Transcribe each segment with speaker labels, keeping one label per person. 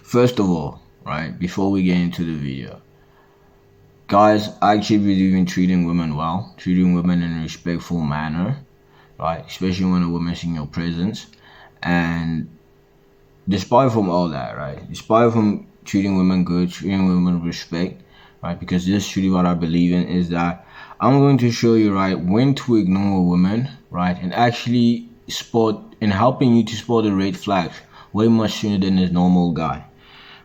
Speaker 1: First of all, right, before we get into the video, guys, I actually believe in treating women well, treating women in a respectful manner, right, especially when a woman's in your presence. And despite from all that, right, despite from treating women good, treating women with respect, right, because this is truly what I believe in, is that I'm going to show you, right, when to ignore a woman, right, and actually spot and helping you to spot the red flags way much sooner than this normal guy,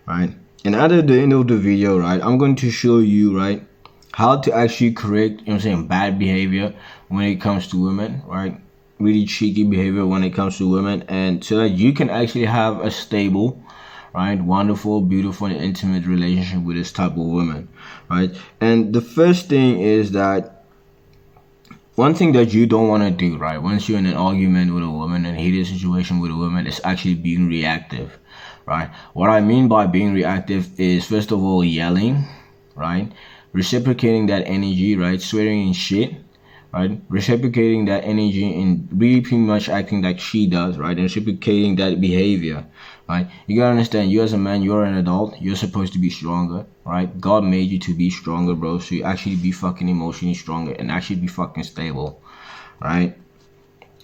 Speaker 1: right? And at the end of the video, right, I'm going to show you, right, how to actually correct, you know what I'm saying, bad behavior when it comes to women, right? Really cheeky behavior when it comes to women, and so that you can actually have a stable, right, wonderful, beautiful, and intimate relationship with this type of woman, right? And the first thing is that one thing that you don't want to do, right, once you're in an argument with a woman and heated situation with a woman, is actually being reactive, right? What I mean by being reactive is, first of all, yelling, right, reciprocating that energy, right, swearing and shit, right, reciprocating that energy and really pretty much acting like she does, right, and reciprocating that behavior, right. You gotta understand, you as a man, you're an adult, you're supposed to be stronger, right? God made you to be stronger, bro, so you actually be fucking emotionally stronger and actually be fucking stable, right?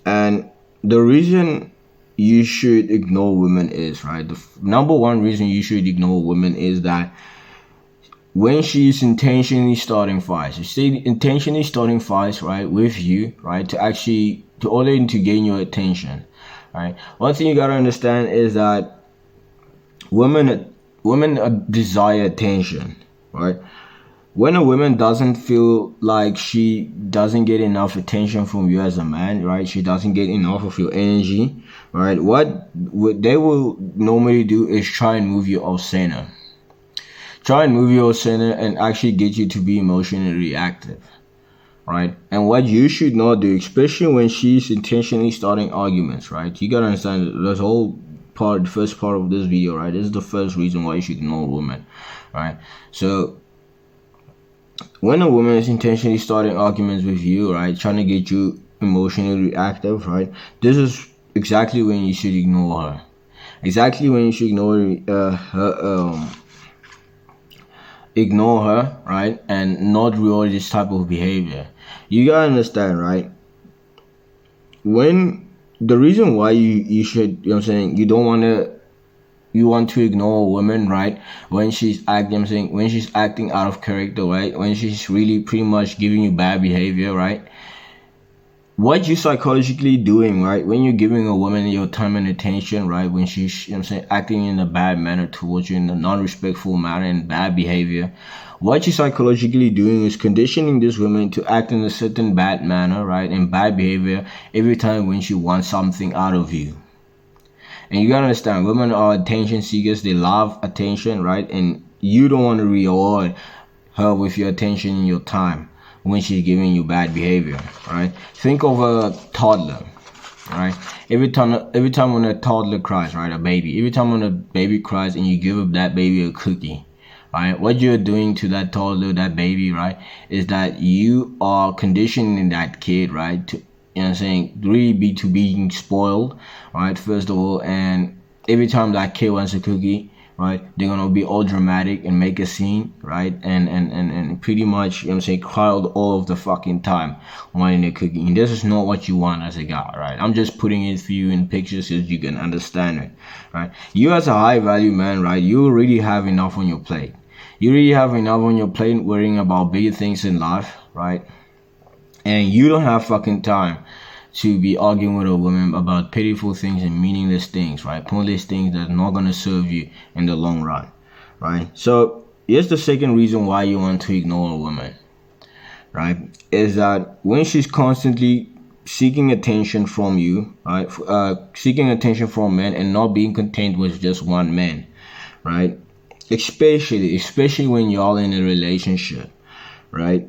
Speaker 1: And the reason you should ignore women is, right, the number one reason you should ignore women is that when she's intentionally starting fights, intentionally starting fights, right, with you, right, to actually, to order to gain your attention, right. One thing you gotta understand is that women desire attention, right. When a woman doesn't feel like she doesn't get enough attention from you as a man, right, she doesn't get enough of your energy, right, what they will normally do is try and move you off center. Try and move your center and actually get you to be emotionally reactive, right? And what you should not do, especially when she's intentionally starting arguments, right? You gotta understand this whole part, the first part of this video, right? This is the first reason why you should ignore a woman, right? So when a woman is intentionally starting arguments with you, right, trying to get you emotionally reactive, right, this is exactly when you should ignore her. Exactly when you should ignore her, right, and not reward this type of behavior. You gotta understand, right, when the reason why you should, you know what I'm saying, you want to ignore a woman, right, when she's acting, I'm saying, when she's acting out of character, right, when she's really pretty much giving you bad behavior, right, what you psychologically doing, right, when you're giving a woman your time and attention, right, when she's, you know what I'm saying, acting in a bad manner towards you, in a non-respectful manner and bad behavior, what you're psychologically doing is conditioning this woman to act in a certain bad manner, right, and bad behavior every time when she wants something out of you. And you gotta understand, women are attention seekers, they love attention, right, and you don't want to reward her with your attention and your time when she's giving you bad behavior, right? Think of a toddler, right? Every time when a toddler cries, right, a baby, every time when a baby cries and you give that baby a cookie, right, what you're doing to that toddler, that baby, right, is that you are conditioning that kid, right, to, you know what I'm saying, really be to being spoiled, right, first of all. And every time that kid wants a cookie, right, they're gonna be all dramatic and make a scene, right, and pretty much, you know what I'm saying, cry all of the fucking time wanting a cookie. And this is not what you want as a guy, right? I'm just putting it for you in pictures so you can understand it, right? You as a high value man, right, you already have enough on your plate. You already have enough on your plate worrying about bigger things in life, right? And you don't have fucking time to be arguing with a woman about pitiful things and meaningless things, right? Pointless things that are not going to serve you in the long run, right? So here's the second reason why you want to ignore a woman, right? Is that when she's constantly seeking attention from you, right? Seeking attention from men and not being content with just one man, right? Especially when y'all in a relationship, right?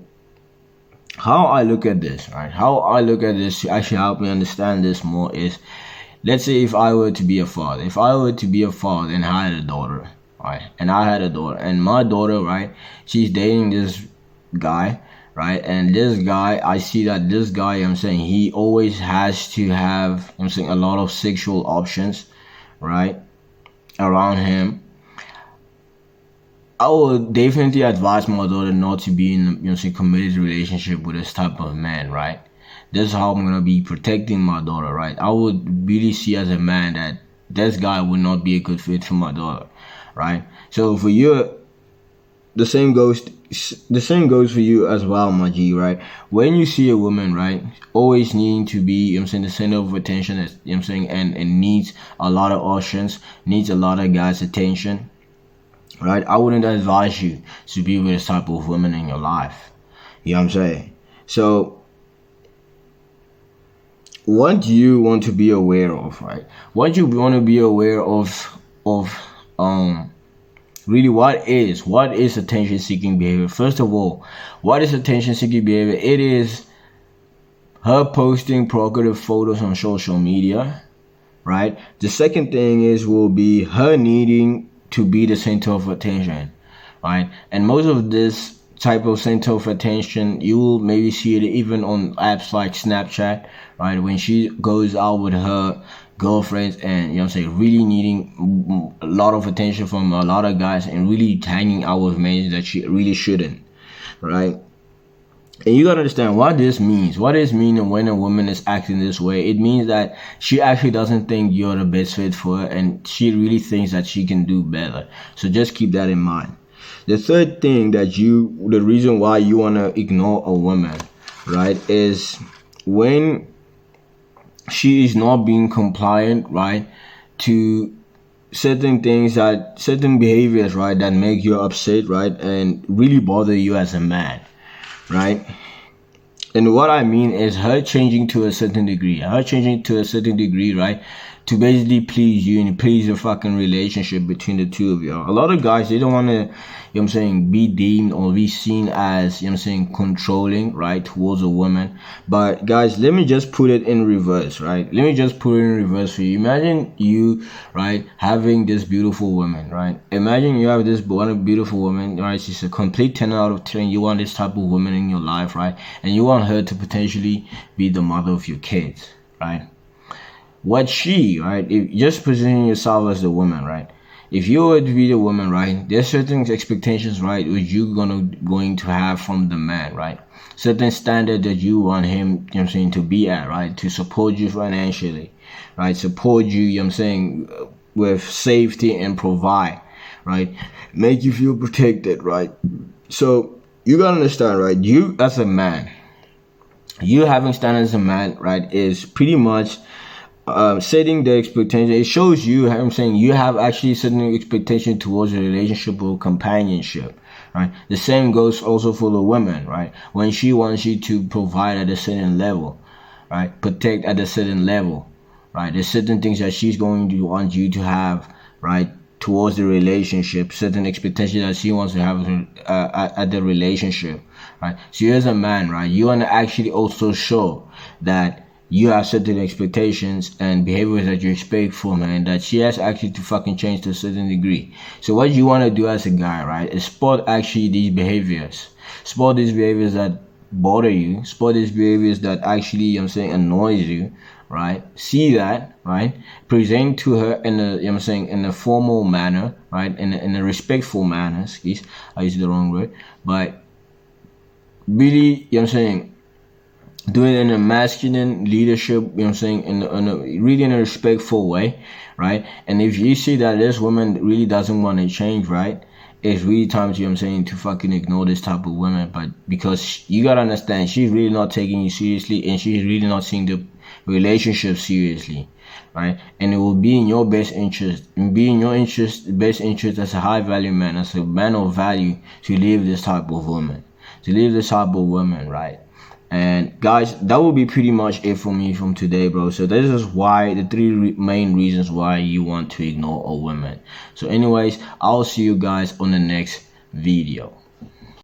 Speaker 1: How I look at this, right? How I look at this to actually help me understand this more is, let's say if I were to be a father, and I had a daughter, right? And I had a daughter, and my daughter, right, she's dating this guy, right? And this guy, I see that this guy, I'm saying, he always has to have, I'm saying, a lot of sexual options, right, around him. I would definitely advise my daughter not to be in, a committed relationship with this type of man, right? This is how I'm gonna be protecting my daughter, right? I would really see as a man that this guy would not be a good fit for my daughter, right? So for you, the same goes for you as well, my G, right? When you see a woman, right, always needing to be, the center of attention, and needs a lot of options, needs a lot of guys' attention, right? I wouldn't advise you to be with this type of woman in your life. You know what I'm saying? So, what do you want to be aware of, right? What you want to be aware of really what is attention seeking behavior? First of all, what is attention seeking behavior? It is her posting provocative photos on social media, right? The second thing will be her needing to be the center of attention, right? And most of this type of center of attention, you will maybe see it even on apps like Snapchat, right? When she goes out with her girlfriends and, really needing a lot of attention from a lot of guys and really hanging out with men that she really shouldn't, right? And you gotta understand what this means. What this means when a woman is acting this way, it means that she actually doesn't think you're the best fit for her, and she really thinks that she can do better. So just keep that in mind. The third thing the reason why you wanna ignore a woman, right, is when she is not being compliant, right, to certain behaviors, right, that make you upset, right, and really bother you as a man, right? And what I mean is her changing to a certain degree, right, to basically please you and please your fucking relationship between the two of you. A lot of guys, they don't want to, be deemed or be seen as, controlling, right, towards a woman. But guys, let me just put it in reverse, right? Let me just put it in reverse for you. Imagine you, right, having this beautiful woman, right? Imagine you have this beautiful woman, right? She's a complete 10 out of 10. You want this type of woman in your life, right? And you want her to potentially be the mother of your kids, right? If just positioning yourself as the woman, right? If you were to be the woman, right, there's certain expectations, right, which you're going to have from the man, right? Certain standard that you want him, to be at, right? To support you financially, right? Support you, with safety and provide, right? Make you feel protected, right? So you gotta understand, right? You as a man, you having standards as a man, right, is pretty much setting the expectation. It shows you, you have actually setting expectation towards a relationship or companionship, right? The same goes also for the women, right? When she wants you to provide at a certain level, right? Protect at a certain level, right? There's certain things that she's going to want you to have, right, towards the relationship, certain expectations that she wants to have at the relationship, right? So you as a man, right, you want to actually also show that you have certain expectations and behaviors that you expect from her, and that she has actually to fucking change to a certain degree. So what you want to do as a guy, right, is spot actually these behaviors. Spot these behaviors that bother you. Spot these behaviors that actually, annoys you, right? See that, right? Present to her in a formal manner, right? In a respectful manner. Excuse, I used the wrong word. But really, do it in a masculine leadership, in a respectful way, right? And if you see that this woman really doesn't want to change, right, it's really time to, to fucking ignore this type of woman. But because you gotta understand, she's really not taking you seriously, and she's really not seeing the relationship seriously, right? And it will be in your best interest, best interest as a high value man, as a man of value, to leave this type of woman, right? And guys, that will be pretty much it for me from today, bro. So this is why the three main reasons why you want to ignore a woman. So anyways, I'll see you guys on the next video.